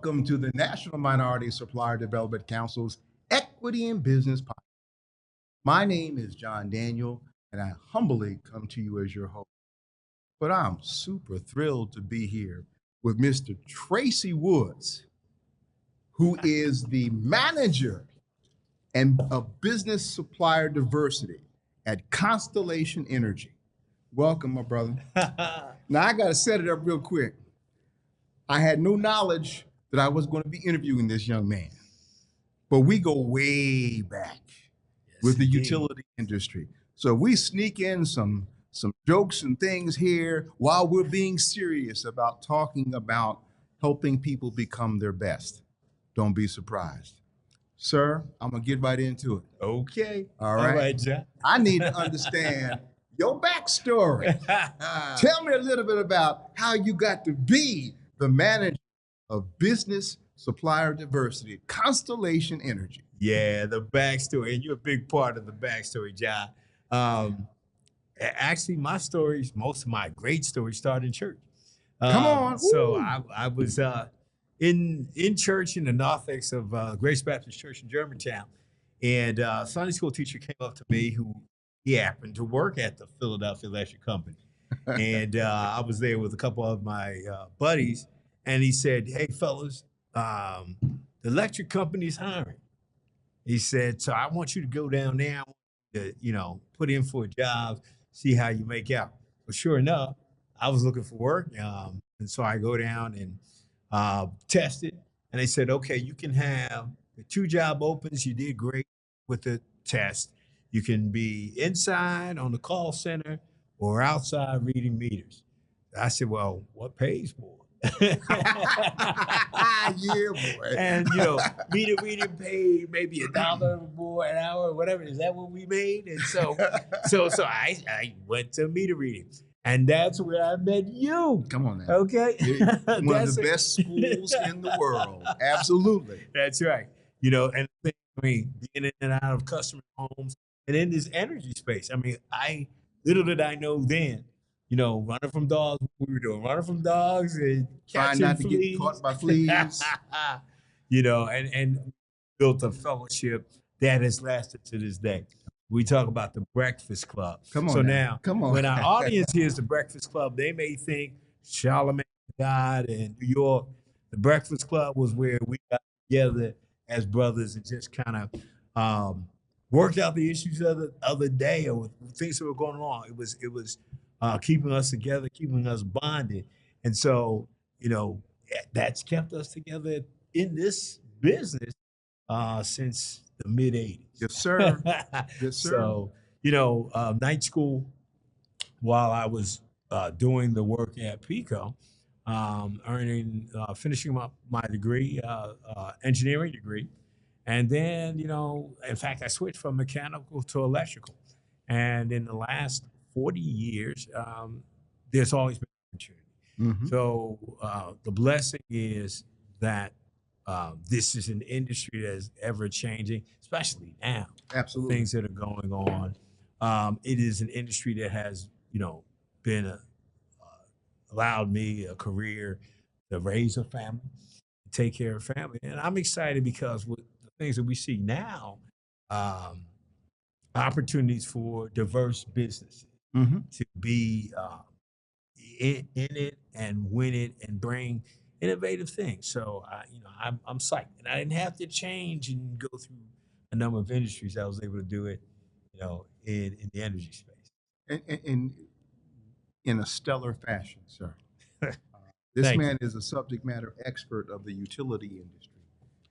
Welcome to the National Minority Supplier Development Council's Equity in Business Podcast. My name is John Daniel, and I humbly come to you as your host. But I'm super thrilled to be here with Mr. Tracey Woods, who is the manager of business supplier diversity at Constellation Energy. Welcome, my brother. Now, I got to set it up real quick. I had no knowledge that I was going to be interviewing this young man, but we go way back with the utility industry. So we sneak in some jokes and things here while we're being serious about talking about helping people become their best. Don't be surprised. Sir, I'm going to get right into it. Okay. All right. All right, John. I need to understand your backstory. Tell me a little bit about how you got to be the manager of business supplier diversity at Constellation Energy. Yeah, the backstory, and you're a big part of the backstory, John. Actually, most of my great stories started in church. Come on. So I was in church in the narthex of Grace Baptist Church in Germantown, and a Sunday school teacher came up to me he happened to work at the Philadelphia Electric Company. And I was there with a couple of my buddies, and he said, "Hey, fellas, the electric company's hiring." He said, "So I want you to go down there, put in for a job, see how you make out." Well, sure enough, I was looking for work, and so I go down and test it, and they said, "Okay, you can have the 2 job opens. You did great with the test. You can be inside on the call center or outside reading meters." I said, "Well, what pays more?" Yeah, boy. And meter reading paid maybe $1 more an hour or whatever. Is that what we made? And so I went to meter reading, and that's where I met you. Come on now. Okay, One of the best schools in the world. Absolutely. That's right. And being in and out of customer homes and in this energy space. Little did I know then, running from dogs, what we were doing, running from dogs and Trying catching not to fleas. get caught by fleas. And built a fellowship that has lasted to this day. We talk about the Breakfast Club. Come on So now. Come on. When our audience hears the Breakfast Club, they may think Charlemagne God and New York. The Breakfast Club was where we got together as brothers and just kind of worked out the issues of the other day or things that were going on. It was keeping us together, keeping us bonded. And so, that's kept us together in this business since the mid-'80s. Yes, sir. Yes, sir. So, night school, while I was doing the work at PICO, finishing up my degree, engineering degree. And then, in fact, I switched from mechanical to electrical. And in the last 40 years, there's always been opportunity. Mm-hmm. So the blessing is that this is an industry that is ever changing, especially now. Absolutely. Things that are going on. It is an industry that has, been allowed me a career to raise a family, take care of family. And I'm excited because with the things that we see now, opportunities for diverse businesses to be in it and win it and bring innovative things. So, I'm psyched. And I didn't have to change and go through a number of industries. I was able to do it, in the energy space. And in a stellar fashion, sir. This man is a subject matter expert of the utility industry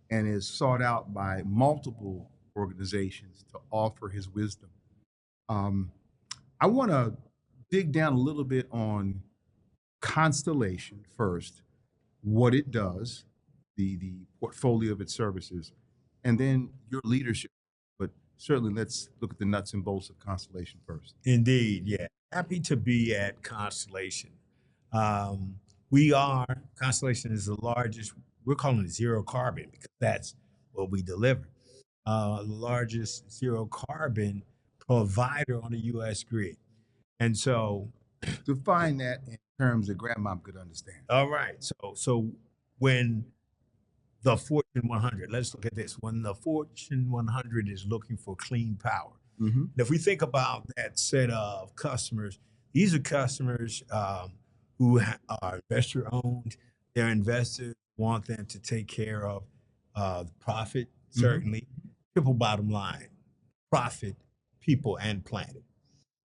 and is sought out by multiple organizations to offer his wisdom. I want to dig down a little bit on Constellation first, what it does, the portfolio of its services, and then your leadership. But certainly let's look at the nuts and bolts of Constellation first. Indeed, yeah. Happy to be at Constellation. Constellation is the largest, we're calling it zero carbon because that's what we deliver. The largest zero carbon provider on the U.S. grid. And so, define that in terms that grandmom could understand. All right. So when the Fortune 100. Let's look at this. When the Fortune 100 is looking for clean power, Mm-hmm. and if we think about that set of customers, these are customers who are investor owned. Their investors want them to take care of the profit, Mm-hmm. certainly, triple bottom line, profit, people, and planet.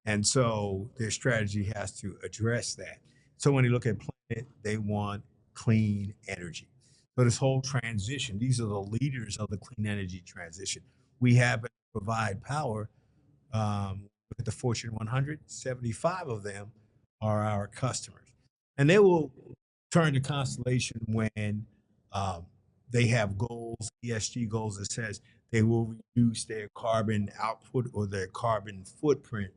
And so their strategy has to address that. So when you look at planet, they want clean energy. So this whole transition, these are the leaders of the clean energy transition. We have to provide power. Look at the Fortune 100, 75 of them are our customers. And they will turn to Constellation when um, they have goals, ESG goals that says they will reduce their carbon output or their carbon footprint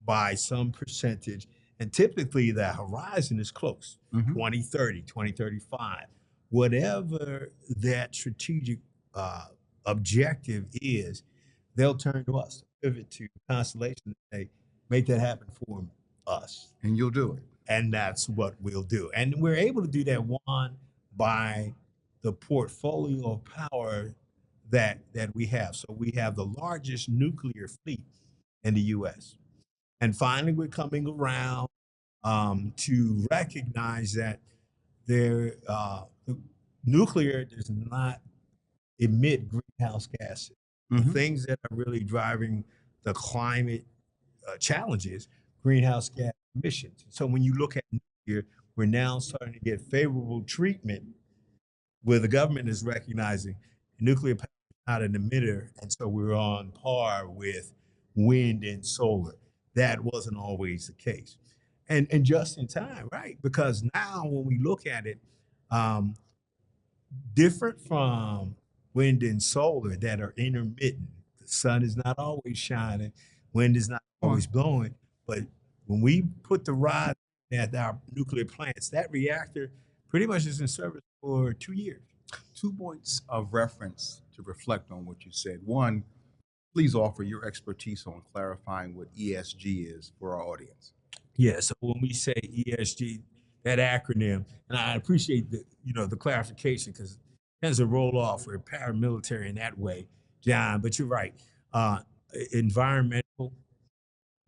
by some percentage. And typically the horizon is close, Mm-hmm. 2030, 2035. Whatever that strategic uh, objective is, they'll turn to us, pivot to Constellation and say, make that happen for us. And you'll do it. And that's what we'll do. And we're able to do that, one, by the portfolio of power that we have. So we have the largest nuclear fleet in the US. And finally, we're coming around to recognize that nuclear does not emit greenhouse gases. The Mm-hmm. things that are really driving the climate challenges, greenhouse gas emissions. So when you look at nuclear, we're now starting to get favorable treatment where the government is recognizing nuclear power is not an emitter, and so we're on par with wind and solar. That wasn't always the case, and just in time, right? Because now when we look at it, um, different from wind and solar that are intermittent, the sun is not always shining, wind is not Come on. always blowing, but when we put the rod at our nuclear plants, that reactor pretty much is in service for 2 years. 2 points of reference to reflect on what you said. One, please offer your expertise on clarifying what ESG is for our audience. Yeah. So when we say ESG, that acronym, and I appreciate the clarification because it tends to roll off. We're paramilitary in that way, John. But you're right. Uh, Environmental,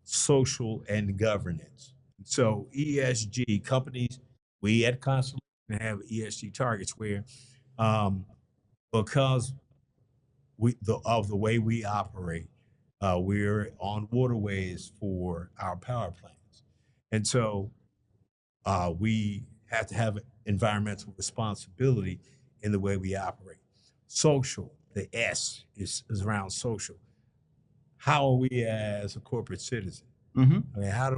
social, and governance. So ESG companies, we at Constellation have ESG targets where, um, because of the way we operate, we're on waterways for our power plants, and so we have to have environmental responsibility in the way we operate. Social, the S is around social. How are we as a corporate citizen? Mm-hmm. I mean, how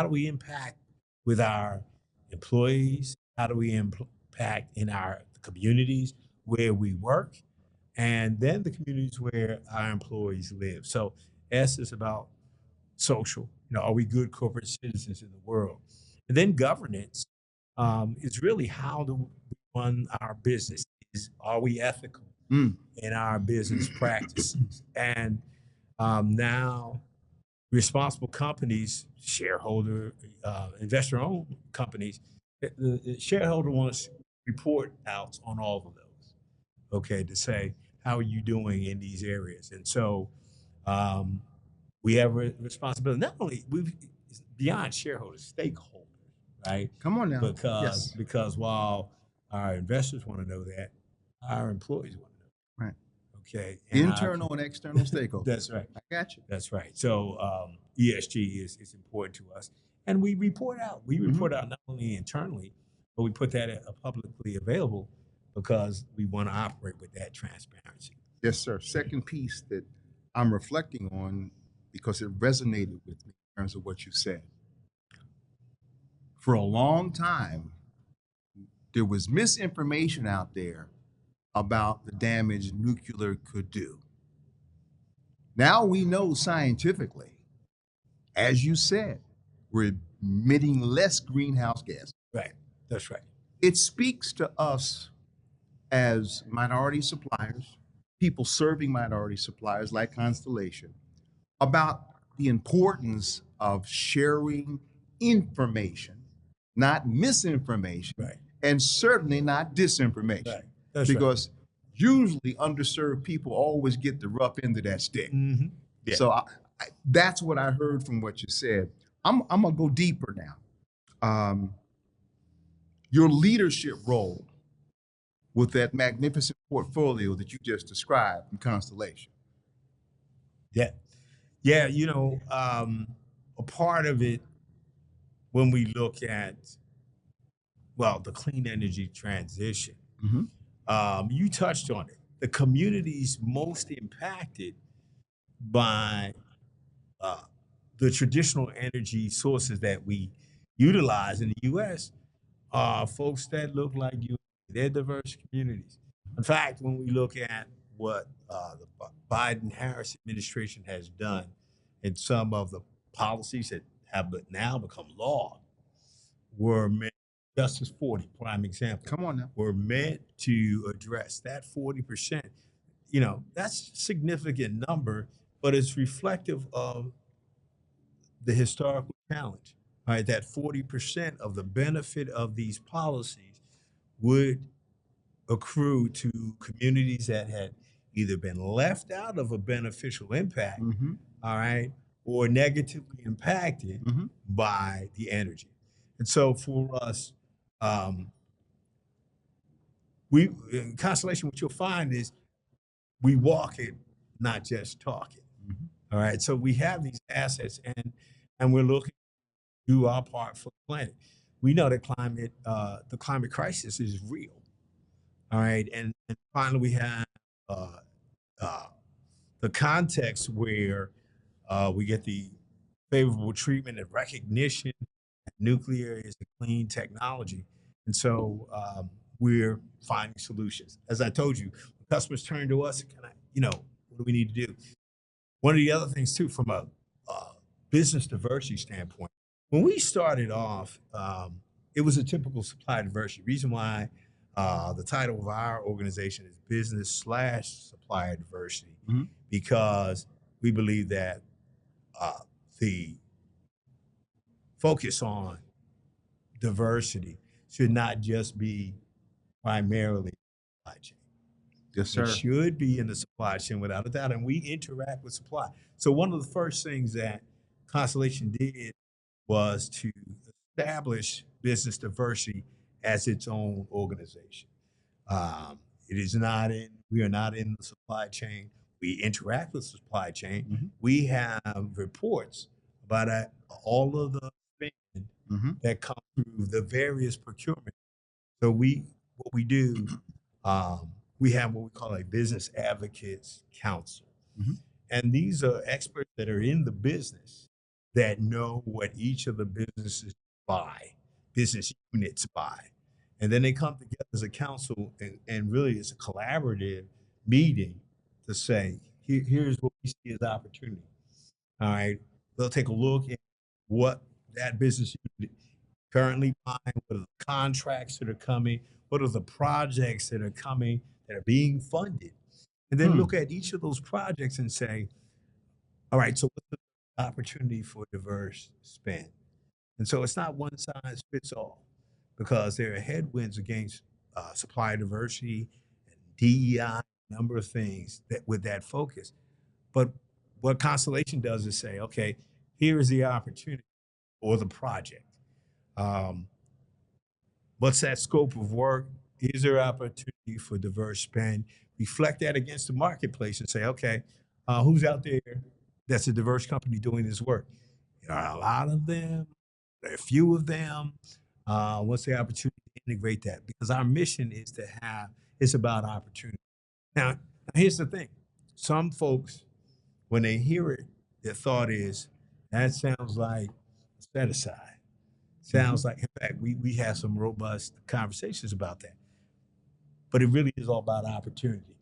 do we impact with our employees? How do we impact in our communities where we work, and then the communities where our employees live? So S is about social. Are we good corporate citizens in the world? And then governance is really how do we run our business? Are we ethical Mm. in our business practices? And now responsible companies, investor-owned companies, the shareholder wants report outs on all of those, okay, to say, how are you doing in these areas? And so um, we have a responsibility, not only beyond shareholders, stakeholders, right? Come on now. Because Yes. because while our investors want to know that, our employees want to know. Right. Okay. Internal and external stakeholders. That's right. I got you. That's right. So ESG is important to us, and we report out. We report out not only internally, but we put that publicly available because we want to operate with that transparency. Yes, sir. Second piece that I'm reflecting on because it resonated with me in terms of what you said. For a long time, there was misinformation out there about the damage nuclear could do. Now we know scientifically, as you said, we're emitting less greenhouse gas. Right. That's right. It speaks to us as minority suppliers, people serving minority suppliers like Constellation, about the importance of sharing information, not misinformation, Right. and certainly not disinformation. Right. That's right. Because usually underserved people always get the rough end of that stick. Mm-hmm. Yeah. So that's what I heard from what you said. I'm gonna go deeper now. Your leadership role with that magnificent portfolio that you just described from Constellation. Yeah. Yeah. A part of it when we look at, well, the clean energy transition, Mm-hmm. you touched on it. The communities most impacted by uh, the traditional energy sources that we utilize in the U.S. are folks that look like you. They're diverse communities. In fact, when we look at what the Biden-Harris administration has done and some of the policies that have now become law were meant, Justice 40, prime example, Come on now. were meant to address that 40%. That's a significant number, but it's reflective of the historical challenge, right? That 40% of the benefit of these policies would accrue to communities that had either been left out of a beneficial impact, Mm-hmm. all right, or negatively impacted Mm-hmm. by the energy. And so for us, um, we in Constellation, what you'll find is we walk it, not just talk it. Mm-hmm. All right. So we have these assets and we're looking to do our part for the planet. We know that the climate crisis is real. All right. And finally we have uh, uh, the context where we get the favorable treatment and recognition that nuclear is a clean technology. And so we're finding solutions. As I told you, when customers turn to us, what do we need to do? One of the other things too, from a business diversity standpoint, when we started off, it was a typical supply diversity. Reason why the title of our organization is Business/Supplier Diversity, Mm-hmm. because we believe that the focus on diversity should not just be primarily supply chain. Yes, It sir. should be in the supply chain without a doubt, and we interact with supply. So one of the first things that Constellation did was to establish business diversity as its own organization. It is not in, we are not in the supply chain. We interact with supply chain. Mm-hmm. We have reports about all of the spend Mm-hmm. that come through the various procurement. So what we do, we have what we call a business advocates council. Mm-hmm. And these are experts that are in the business that know what each of the business units buy. And then they come together as a council and really it's a collaborative meeting to say, here's what we see as opportunity. All right. They'll take a look at what that business unit currently buying, what are the contracts that are coming, what are the projects that are coming that are being funded. And then look at each of those projects and say, all right, so what's the opportunity for diverse spend? And so it's not one size fits all because there are headwinds against supply diversity and DEI, a number of things that with that focus. But what Constellation does is say, okay, here is the opportunity or the project. Um, what's that scope of work? Is there opportunity for diverse spend? Reflect that against the marketplace and say, okay, who's out there that's a diverse company doing this work? There are a lot of them. There are a few of them. What's the opportunity to integrate that? Because our mission is it's about opportunity. Now, here's the thing. Some folks, when they hear it, their thought is, that sounds like a set aside. Sounds like, in fact, we have some robust conversations about that. But it really is all about opportunity.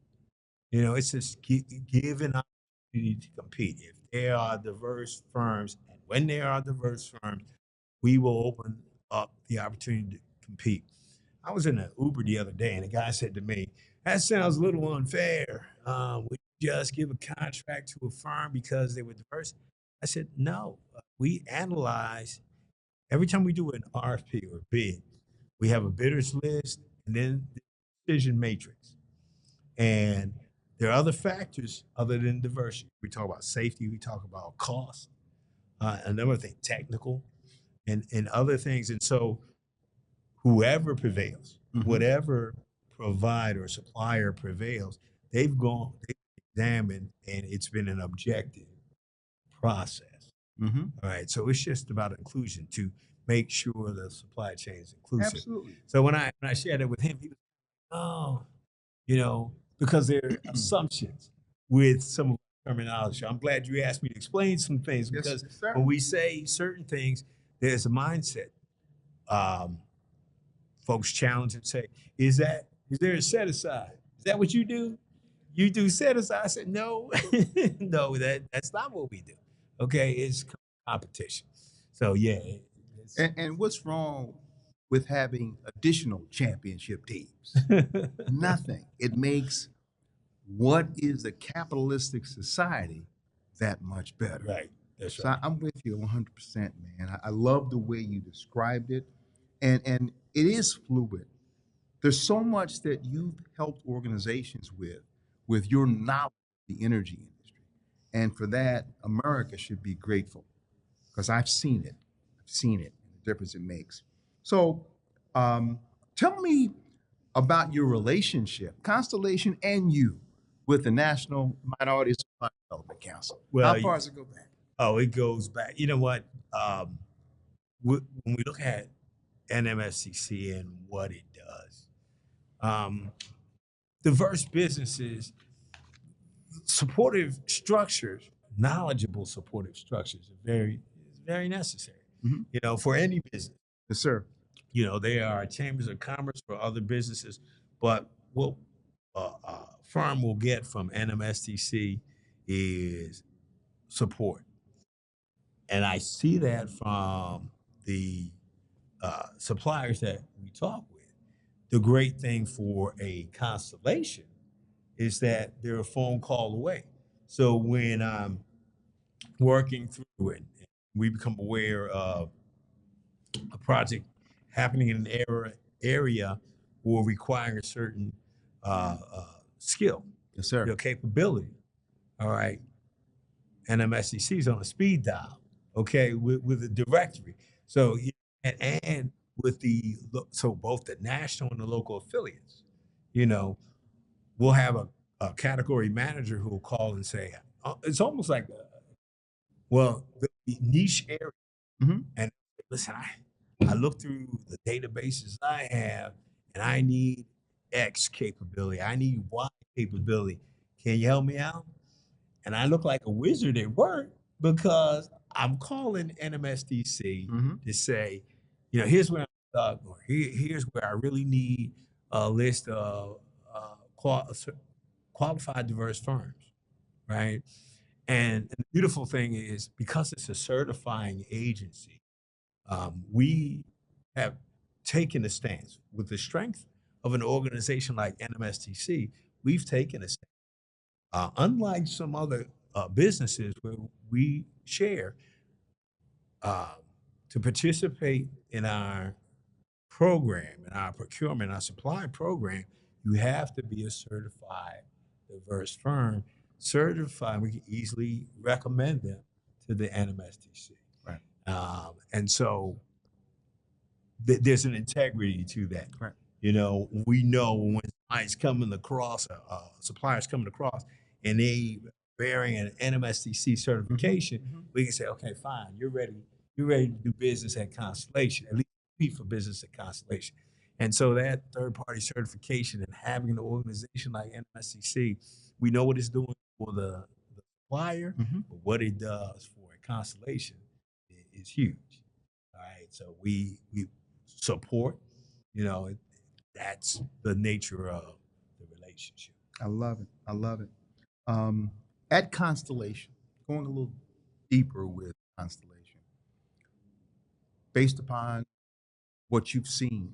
It's just given opportunity to compete. If there are diverse firms, and when there are diverse firms, we will open up the opportunity to compete. I was in an Uber the other day, and a guy said to me, "That sounds a little unfair. Would you just give a contract to a firm because they were diverse?" I said, "No. We analyze every time we do an RFP or bid. We have a bidders list and then the decision matrix. And there are other factors other than diversity. We talk about safety, we talk about cost, a number of things, technical, and other things. And so whoever prevails, whatever provider or supplier prevails, they've examined, and it's been an objective process. All right. So it's just about inclusion to make sure the supply chain is inclusive. Absolutely. So when I shared it with him, he was, oh, because there are assumptions with some of the terminology. I'm glad you asked me to explain some things Yes, because sir. when we say certain things, there's a mindset. Um, Folks challenge and say, is there a set aside? Is that what you do? You do set aside? I said, no, no, that's not what we do. Okay, it's competition. So yeah, And what's wrong with having additional championship teams? Nothing. It makes what is a capitalistic society that much better. right. That's So right. I'm with you 100%, man. I love the way you described it. And it is fluid. There's so much that you've helped organizations with your knowledge of the energy industry. And for that, America should be grateful because I've seen it. I've seen it, the difference it makes. So um, tell me about your relationship, Constellation and you, with the National Minority Supply Development Council. How Well, far does it go back? oh, it goes back. You know what? When we look at NMSDC and what it does, um, diverse businesses, supportive structures, knowledgeable supportive structures are very necessary. For any business. Yes, sir. There are chambers of commerce for other businesses, but what a firm will get from NMSDC is support. And I see that from the suppliers that we talk with. The great thing for a constellation is that they're a phone call away. So when I'm working through it, we become aware of a project happening in an area or requiring a certain skill, Yes, sir. capability. All right. NMSDC is on a speed dial, okay, with a directory. So, and with so both the national and the local affiliates, you know, we'll have a category manager who will call and say, it's almost like, the niche area. And listen, I look through the databases I have and I need X capability. I need Y capability. Can you help me out? And I look like a wizard at work because I'm calling NMSDC to say, here's where I'm stuck, or here's where I really need a list of qualified diverse firms, right? And the beautiful thing is because it's a certifying agency, we have taken a stance with the strength of an organization like NMSDC. We've taken a stance. Unlike some other businesses where we share uh, to participate in our program, in our procurement, our supply program, you have to be a certified diverse firm. Certified, we can easily recommend them to the NMSDC. Right. And so there's an integrity to that. Right. We know when somebody's coming across, suppliers coming across, and they bearing an NMSDC certification, we can say, okay, fine, you're ready. You're ready to do business at Constellation, at least compete for business at Constellation. And so that third-party certification and having an organization like NMSDC, we know what it's doing for the supplier, but what it does for a Constellation is huge. All right, so we support. That's the nature of the relationship. I love it. I love it. At Constellation, going a little deeper with Constellation, based upon what you've seen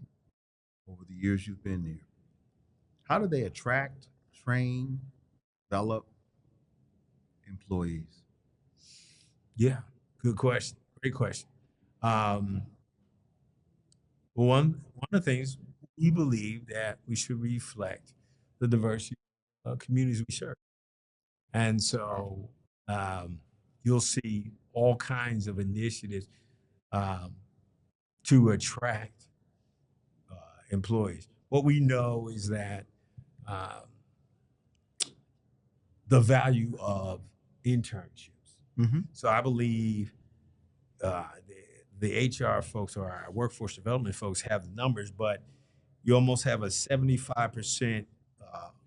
over the years you've been there, how do they attract, train, develop employees? Yeah, good question. Great question. Um, One of the things we believe that we should reflect the diversity of communities we serve. And so um, you'll see all kinds of initiatives um, to attract uh, employees. What we know is that um, the value of internships. Mm-hmm. So I believe the HR folks or our workforce development folks have the numbers, but you almost have a 75%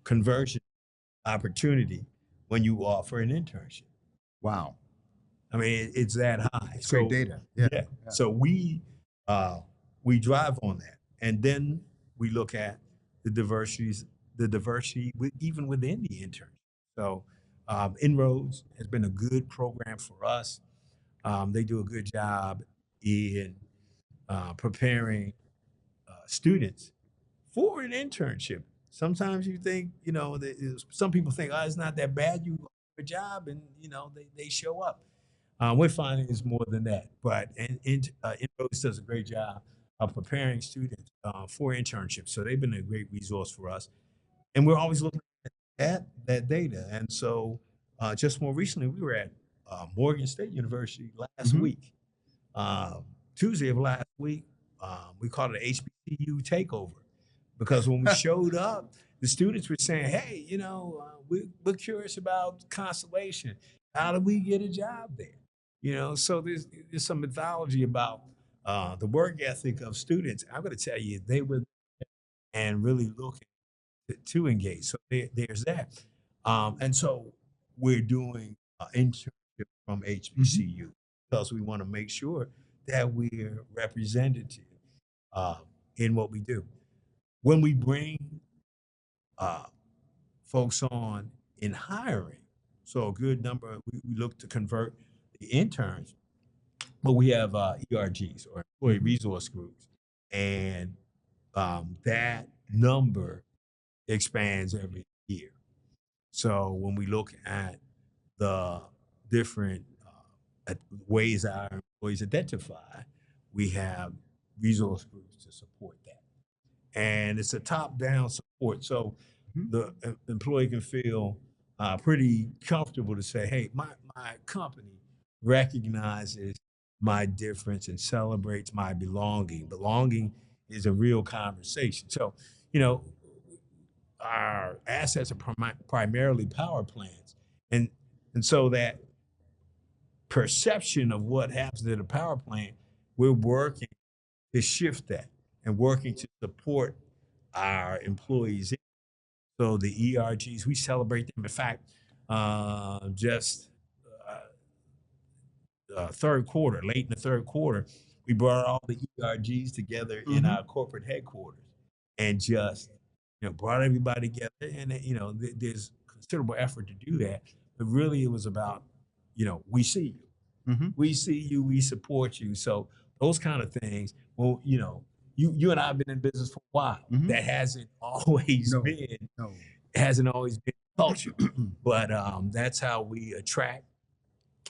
conversion opportunity when you offer an internship. Wow. I mean, it's that high. It's great So data. Yeah. yeah, Yeah. so uh, we drive on that, and then we look at the diversity even within the intern. So Inroads has been a good program for us. They do a good job in preparing students for an internship. Sometimes you think, some people think, oh, it's not that bad. You go for a job and, they show up. We're finding it's more than that. But Inroads does a great job of preparing students for internships. So they've been a great resource for us. And we're always looking at that data. And so just more recently, we were at Morgan State University last Mm-hmm. week. Tuesday of last week, we called it an HBCU takeover because when we showed up, the students were saying, "Hey, we're curious about Constellation. How do we get a job there?" So there's some mythology about the work ethic of students. I'm going to tell you, they were and really looking to engage. So there's that, and so we're doing internship from Mm-hmm. HBCU because we want to make sure that we're representative uh, in what we do. When we bring uh, folks on in hiring, so a good number, we look to convert the interns, but we have ERGs or employee Mm-hmm. resource groups, and that number expands every year. So when we look at the different ways our employees identify, we have resource groups to support that. And it's a top-down support. So Mm-hmm. the employee can feel pretty comfortable to say, hey, my company recognizes my difference and celebrates my belonging. Belonging is a real conversation. So, you know, our assets are primarily power plants. And so that perception of what happens at a power plant, we're working to shift that and working to support our employees. So the ERGs, we celebrate them. In fact, just third quarter, late in the third quarter, we brought all the ERGs together in Mm-hmm. our corporate headquarters and just, brought everybody together. And, there's considerable effort to do that. But really, it was about, we see you. Mm-hmm. We see you, we support you. So those kind of things. Well, you and I have been in business for a while. Mm-hmm. That No. No. hasn't always been culture, but that's how we attract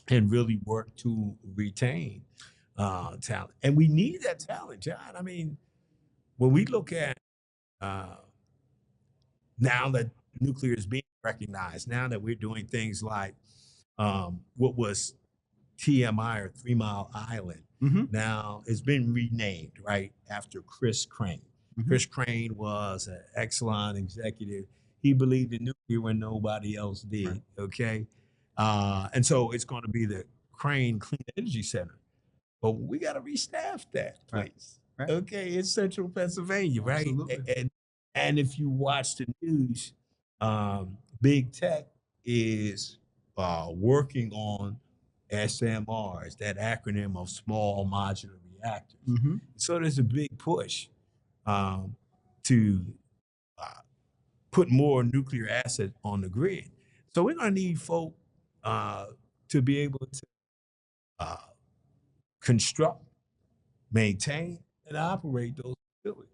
and really work to retain talent. And we need that talent, John. I mean, when we look at uh, now that nuclear is being recognized, now that we're doing things like what was TMI or 3 Mile Island. Mm-hmm. Now it's been renamed, right, after Chris Crane. Mm-hmm. Chris Crane was an excellent executive. He believed in nuclear when nobody else did. Right. Okay. And so it's going to be the Crane Clean Energy Center. But we got to restaff that Right. place. Right. Okay. It's central Pennsylvania, right? Absolutely. And if you watch the news, big tech is working on SMRs, that acronym of small modular reactors. Mm-hmm. So there's a big push to uh, put more nuclear assets on the grid. So we're going to need folk uh, to be able to uh, construct, maintain, and operate those facilities.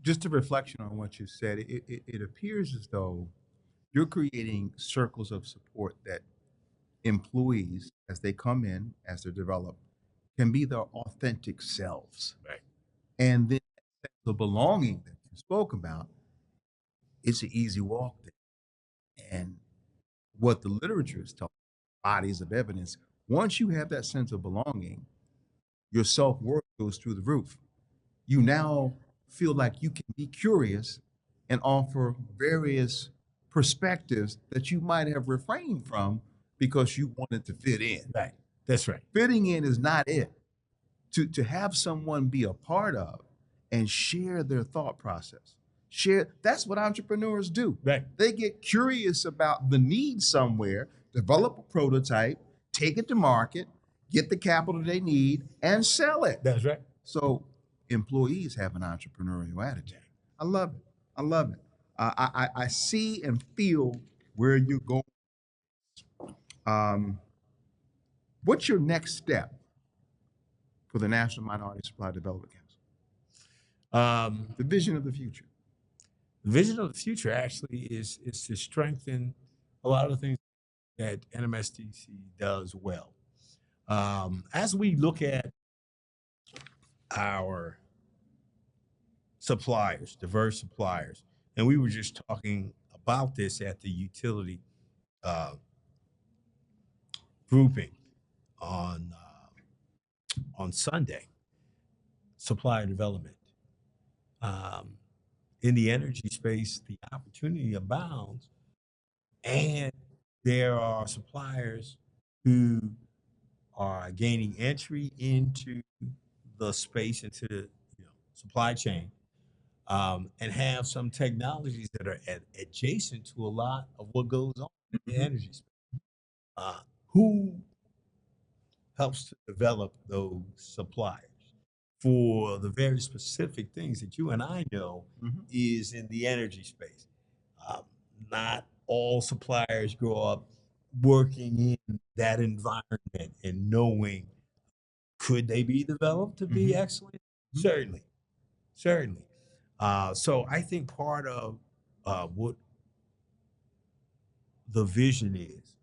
Just a reflection on what you said, it appears as though you're creating circles of support that employees, as they come in, as they're developed, can be their authentic selves. Right. And then the belonging that you spoke about, it's an easy walk there. And what the literature is telling, bodies of evidence, once you have that sense of belonging, your self-worth goes through the roof. You now feel like you can be curious and offer various perspectives that you might have refrained from because you wanted to fit in. Right. That's right. Fitting in is not it. To have someone be a part of and share their thought process. That's what entrepreneurs do. Right. They get curious about the need somewhere, develop a prototype, take it to market, get the capital they need, and sell it. That's right. So employees have an entrepreneurial attitude. I love it. I love it. I see and feel where you're going. What's your next step for the National Minority Supply Development Council? The vision of the future. The vision of the future actually is to strengthen a lot of the things that NMSDC does well. As we look at our suppliers, diverse suppliers, and we were just talking about this at the utility grouping on Sunday, supplier development. In the energy space, the opportunity abounds, and there are suppliers who are gaining entry into the space, into the supply chain, and have some technologies that are adjacent to a lot of what goes on in the energy space. Who helps to develop those suppliers for the very specific things that you and I know is in the energy space? Not all suppliers grow up working in that environment and knowing, could they be developed to be excellent? Certainly, certainly. So I think part of what the vision is,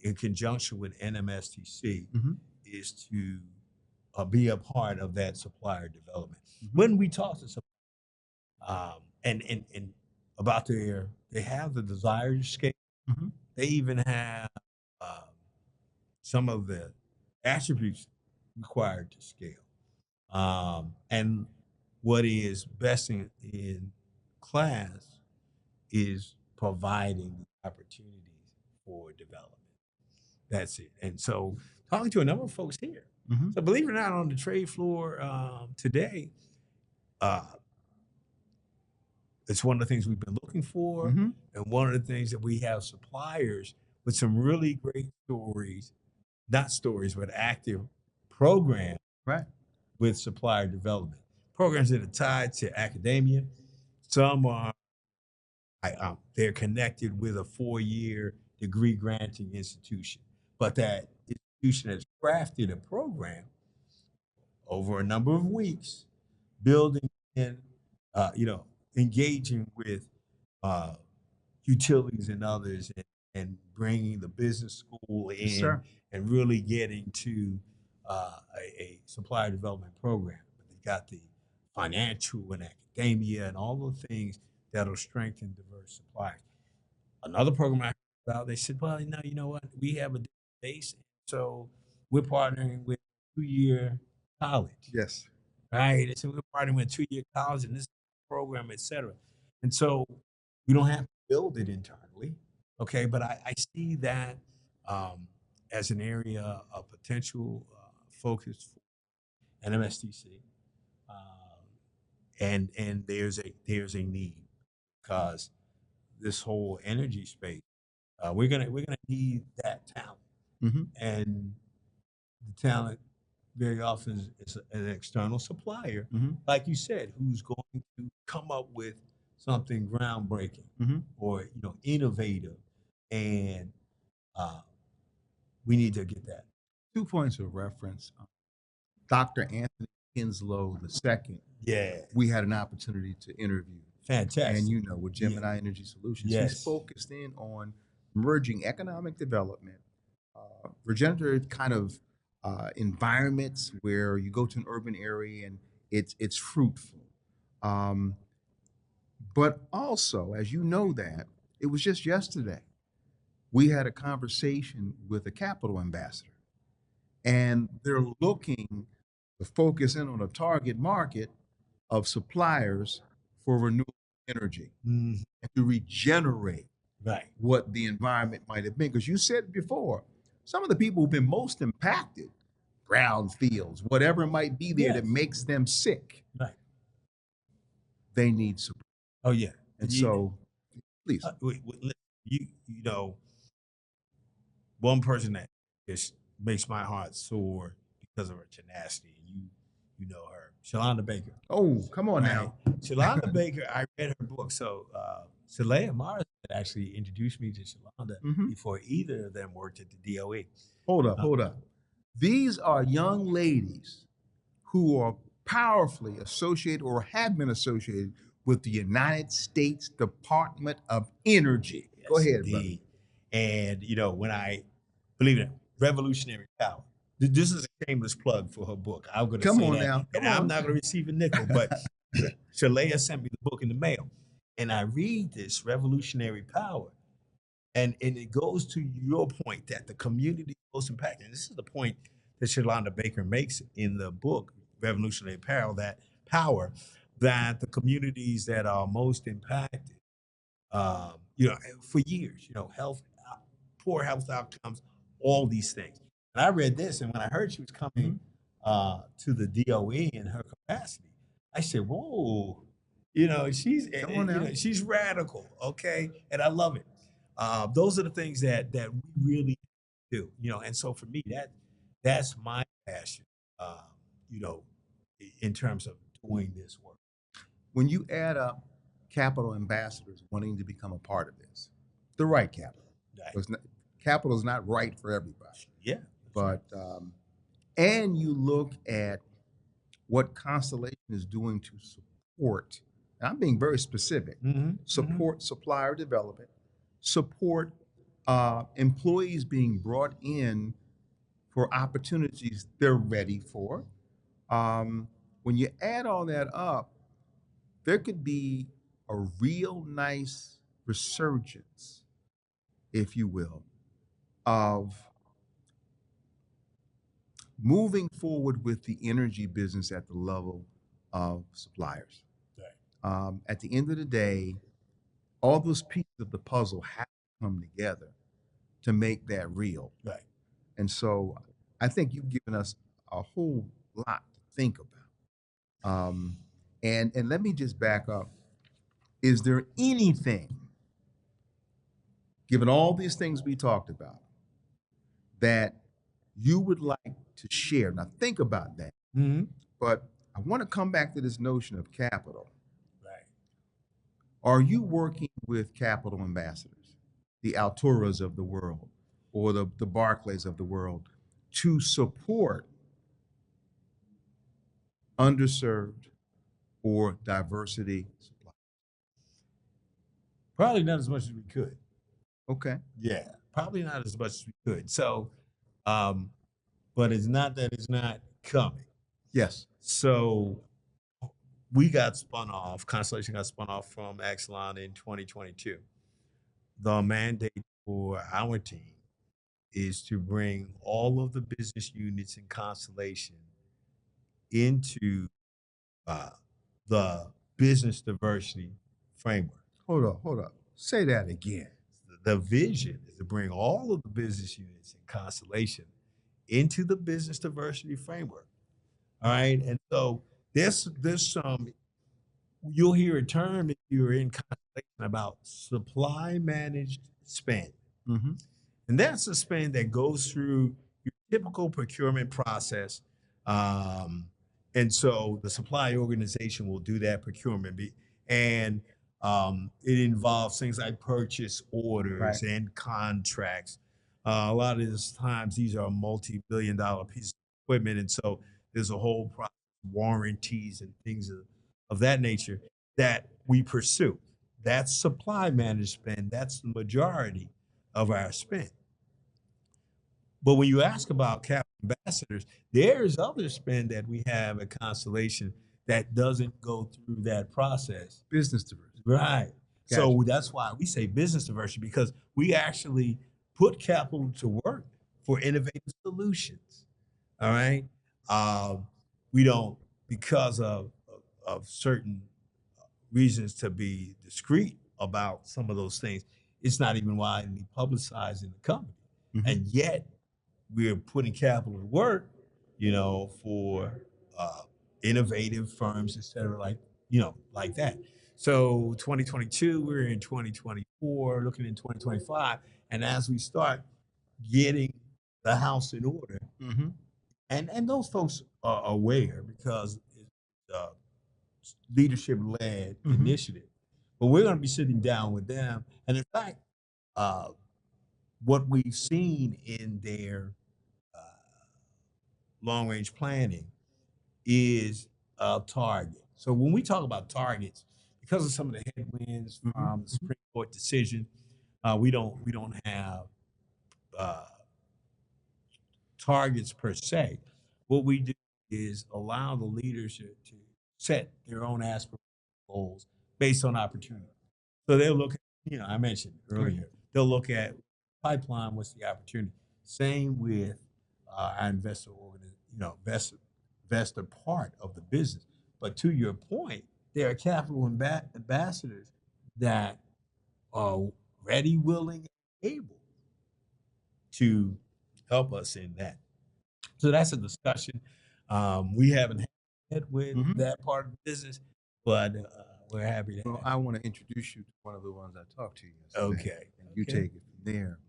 in conjunction with NMSDC, is to be a part of that supplier development. When we talk to suppliers, and about they have the desire to scale. They even have some of the attributes required to scale. And what is best in class is providing opportunities for development. That's it. And so, talking to a number of folks here. So, believe it or not, on the trade floor today, it's one of the things we've been looking for, and one of the things that we have suppliers with some really great stories, not stories, but active programs, right, with supplier development. Programs that are tied to academia. Some are they're connected with a 4-year degree granting institution, but that institution has crafted a program over a number of weeks, building in, engaging with utilities and others, and bringing the business school in, Yes, and really getting to a supplier development program. They got the financial and academia and all the things that'll strengthen diverse suppliers. Another program I heard about, they said, well, you know what? We have a base, so we're partnering with 2-year college. Yes. Right? They said we're partnering with 2-year college and this program, et cetera. And so we don't have to build it internally, okay? But I see that as an area of potential focus for NMSDC, and there's a need, because this whole energy space, we're gonna need that talent, and the talent very often is an external supplier, like you said, who's going to come up with something groundbreaking or innovative, and we need to get that. 2 points of reference. Dr. Anthony Kinslow II. Yeah, We had an opportunity to interview. fantastic. And with Gemini Energy Solutions, Yes. he's focused in on merging economic development, regenerative kind of environments where you go to an urban area and it's fruitful. Um, but also, as you know, that it was just yesterday we had a conversation with a capital ambassador, and they're looking to focus in on a target market of suppliers for renewable energy Mhm. and to regenerate Right. what the environment might have been. Because you said before, some of the people who've been most impacted, brownfields, whatever might be there that Yes. makes them sick, Right. they need support. Oh yeah. And You, so, please, listen, you know, one person that just makes my heart soar because of her tenacity. You know her, Shalonda Baker. oh, come on Right. now. Shalonda Baker, I read her book. So Shalea Morris actually introduced me to Shalonda Mhm. before either of them worked at the DOE. Hold up, hold up. These are young ladies who are powerfully associated or have been associated with the United States Department of Energy. Go Yes, ahead, brother. indeed. And you know, when I believe it, revolutionary power. This is a shameless plug for her book. I'm going to Come say on that, now. and Come I'm on. not going to receive a nickel. But Shalea sent me the book in the mail, and I read this revolutionary power, and it goes to your point that the community most impacted. And this is the point that Shalonda Baker makes in the book, Revolutionary Power, that the communities that are most impacted, you know, for years, you know, poor health outcomes, all these things. And I read this, and when I heard she was coming to the DOE in her capacity, I said, "Whoa, you know, Come on now. she's radical, okay?" And I love it. Those are the things that we really do, you know. And so for me, that's my passion, you know, in terms of doing this work. When you add up capital ambassadors wanting to become a part of this, the right capital, Right. because capital is not right for everybody, Yeah. but and you look at what Constellation is doing to support, and I'm being very specific, Mm-hmm. support supplier development, support employees being brought in for opportunities they're ready for. When you add all that up, there could be a real nice resurgence, if you will, of moving forward with the energy business at the level of suppliers. At the end of the day, all those pieces of the puzzle have to come together to make that real. Right. And so I think you've given us a whole lot to think about. And let me just back up. Is there anything, given all these things we talked about, that you would like to share? Now think about that. Mm-hmm. But I want to come back to this notion of capital. Right. Are you working with capital ambassadors, the Alturas of the world, or the Barclays of the world, to support underserved or diversity supply? Probably not as much as we could. Okay. Yeah, probably not as much as we could. So, um, but it's not that it's not coming. Yes. So we got spun off. Constellation got spun off from Exelon in 2022. The mandate for our team is to bring all of the business units in Constellation into uh, the business diversity framework. Hold up, hold up. Say that again. The vision is to bring all of the business units in Constellation into the business diversity framework. All right. And so there's some, you'll hear a term if you're in Constellation about supply managed spend. Mm-hmm. And that's a spend that goes through your typical procurement process. Um, and so the supply organization will do that procurement. And it involves things like purchase orders Right. and contracts. A lot of these times, these are multi-billion-dollar pieces of equipment. And so there's a whole process, warranties and things of that nature that we pursue. That's supply managed spend. That's the majority of our spend. But when you ask about capital ambassadors. There's other spend that we have at Constellation that doesn't go through that process. Business diversity. Right. Gotcha. So that's why we say business diversity, because we actually put capital to work for innovative solutions. All right. We don't, because of certain reasons to be discreet about some of those things. It's not even widely publicized in the company, and yet we're putting capital to work, for uh, innovative firms, et cetera, like that. So 2022, we're in 2024, looking in 2025, and as we start getting the house in order, Mm-hmm. and those folks are aware because it's a leadership-led initiative, but we're going to be sitting down with them, and in fact, uh, what we've seen in their uh, long-range planning is a target. So when we talk about targets, because of some of the headwinds from the Supreme Court decision, we don't have uh, targets per se. What we do is allow the leadership to set their own aspirational goals based on opportunity. So they'll look at, I mentioned earlier, they'll look at pipeline, what's the opportunity. Same with our investor part of the business. But to your point, there are capital ambassadors that are ready, willing, and able to help us in that. So that's a discussion. We haven't had with that part of the business, but we're happy to Well, have. I want to introduce you to one of the ones I talked to yesterday. Okay. And you Okay. take it from there.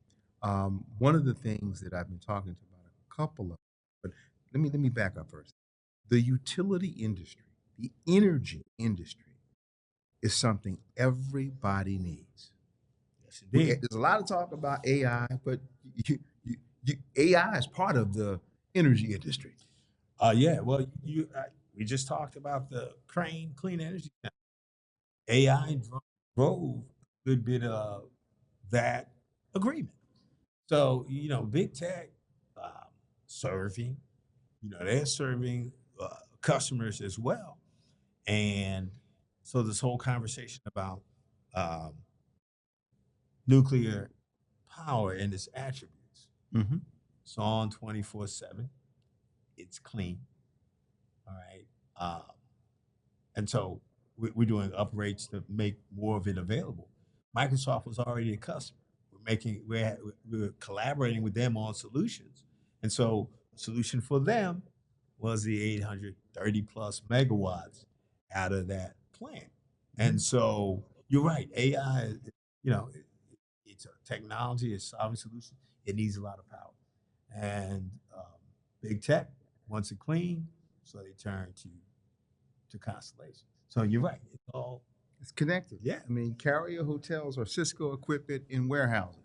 One of the things that I've been talking to about a couple of, but let me back up first. The utility industry, the energy industry, is something everybody needs. Yes, We, indeed. there's a lot of talk about AI, but AI is part of the energy industry. Yeah. Well, we just talked about the Crane Clean Energy Center. AI drove a good bit of that agreement. So big tech serving, they're serving customers as well, and so this whole conversation about um, nuclear power and its attributes. Mm-hmm. It's on 24/7. It's clean. All right. And so we're doing upgrades to make more of it available. Microsoft was already a customer. We're collaborating with them on solutions, and so a solution for them was the 830 plus megawatts out of that plant. And so you're right, AI, you know, it, it's a technology, it's a solving solution. It needs a lot of power, and big tech wants it clean, so they turn to Constellation. So you're right. It's all It's connected. yeah. I mean, carrier hotels are Cisco equipment in warehouses.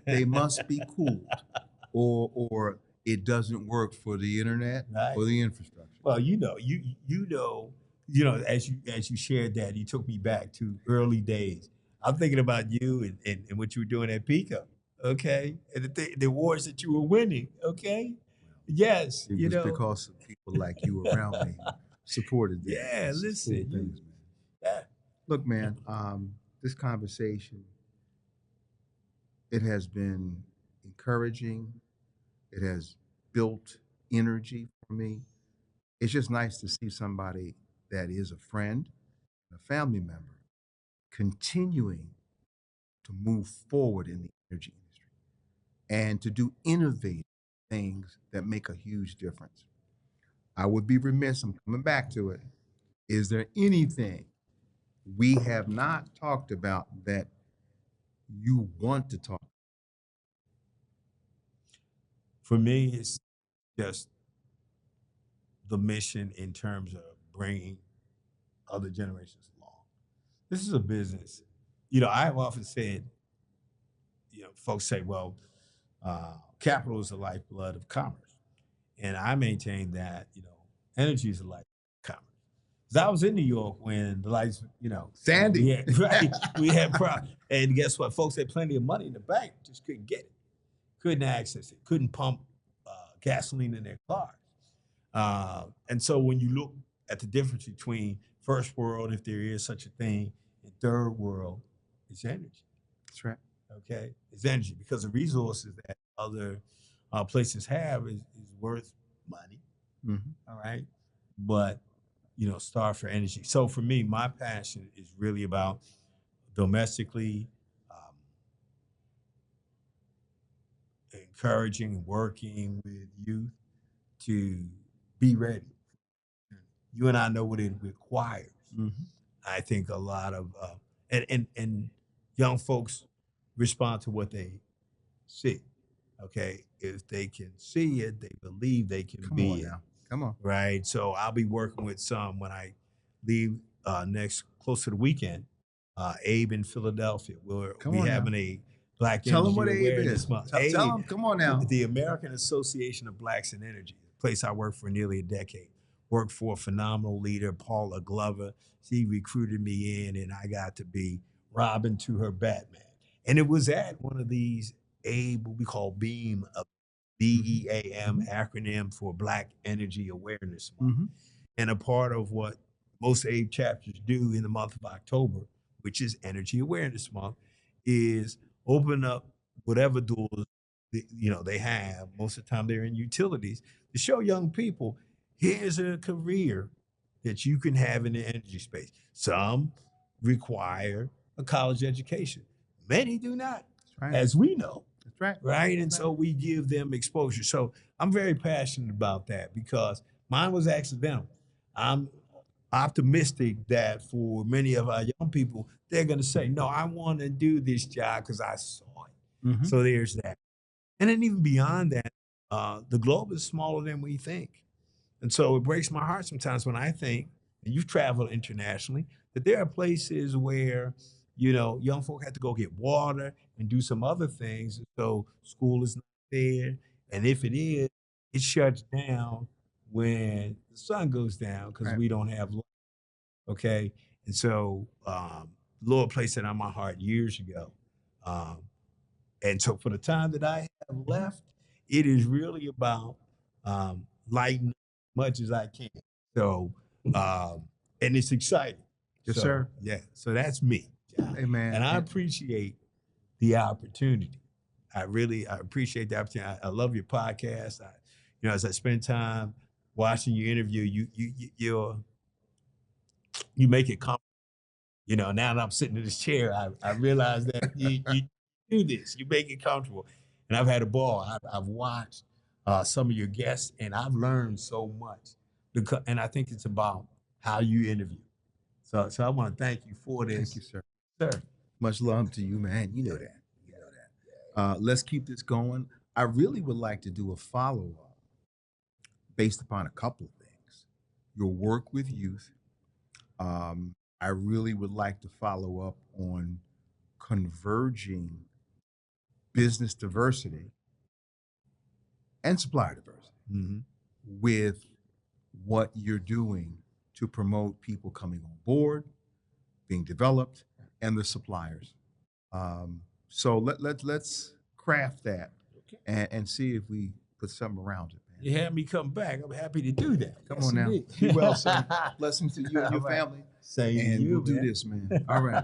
They must be cooled, or it doesn't work for the internet Right. or the infrastructure. Well, as you shared that, you took me back to early days. I'm thinking about you and what you were doing at Pico, okay, and the awards that you were winning, okay. Yes, It was because of people like you around me who supported that. Yeah, It's listen, cool things, man. yeah. Look, man, this conversation, it has been encouraging. It has built energy for me. It's just nice to see somebody that is a friend, a family member, continuing to move forward in the energy industry and to do innovative things that make a huge difference. I would be remiss, I'm coming back to it. Is there anything we have not talked about that you want to talk? For me, it's just the mission in terms of bringing other generations along. This is a business. I've often said, folks say, well, capital is the lifeblood of commerce. And I maintain that, energy is the life of commerce. Because I was in New York when the lights, Sandy. we had, right, we had problems. And guess what? Folks had plenty of money in the bank, just couldn't get it, couldn't access it, couldn't pump gasoline in their cars. And so when you look at the difference between first world, if there is such a thing, and third world, it's energy. That's right. Okay, it's energy because the resources that other places have is worth money. All right, but starve for energy. So for me, my passion is really about domestically encouraging and working with youth to be ready. You and I know what it requires. I think a lot of and young folks respond to what they see. Okay, if they can see it, they believe they can Come be on it. now. Come on. Right. So I'll be working with some when I leave next close to the weekend. Abe in Philadelphia. Come We on now. having a Black Tell them Energy what Abe Awareness is. Month. Tell them. Come on now. The American Association of Blacks in Energy, a place I worked for nearly a decade. Worked for a phenomenal leader, Paula Glover. She recruited me in, and I got to be Robin to her Batman. And it was at one of these Abe, what we call BEAM, BEAM acronym for Black Energy Awareness Month. And a part of what most AID chapters do in the month of October, which is Energy Awareness Month, is open up whatever doors they have. Most of the time they're in utilities to show young people here's a career that you can have in the energy space. Some require a college education. Many do not, Right. as we know. That's right. Right. And so we give them exposure. So I'm very passionate about that because mine was accidental. I'm optimistic that for many of our young people, they're going to say, no, I want to do this job because I saw it. So there's that. And then even beyond that, the globe is smaller than we think. And so it breaks my heart sometimes when I think, and you've traveled internationally, that there are places where, young folk have to go get water and do some other things. So school is not there. And if it is, it shuts down when the sun goes down because we don't have light. Okay. And so Lord placed it on my heart years ago. And so for the time that I have left, it is really about lighting as much as I can. So, and it's exciting. Yes, So, sir. Yeah. So that's me. John. Hey, man. And I appreciate the opportunity. I appreciate the opportunity. I love your podcast. As I spend time watching your interview, you make it comfortable. Now that I'm sitting in this chair, I realize that you do this. You make it comfortable. And I've had a ball. I've watched some of your guests, and I've learned so much. And I think it's about how you interview. So I want to thank you for this. Thank you, sir. Sir. Much love to you, man. You know that. Let's keep this going. I really would like to do a follow-up based upon a couple of things. Your work with youth. I really would like to follow up on converging business diversity and supplier diversity with what you're doing to promote people coming on board, being developed, and the suppliers. So let's craft that and see if we put something around it. Man. You had me come back. I'm happy to do that. Come on now. Be well, sir. Blessings to you and your family. Same and to you, we'll do man. this, man. All right.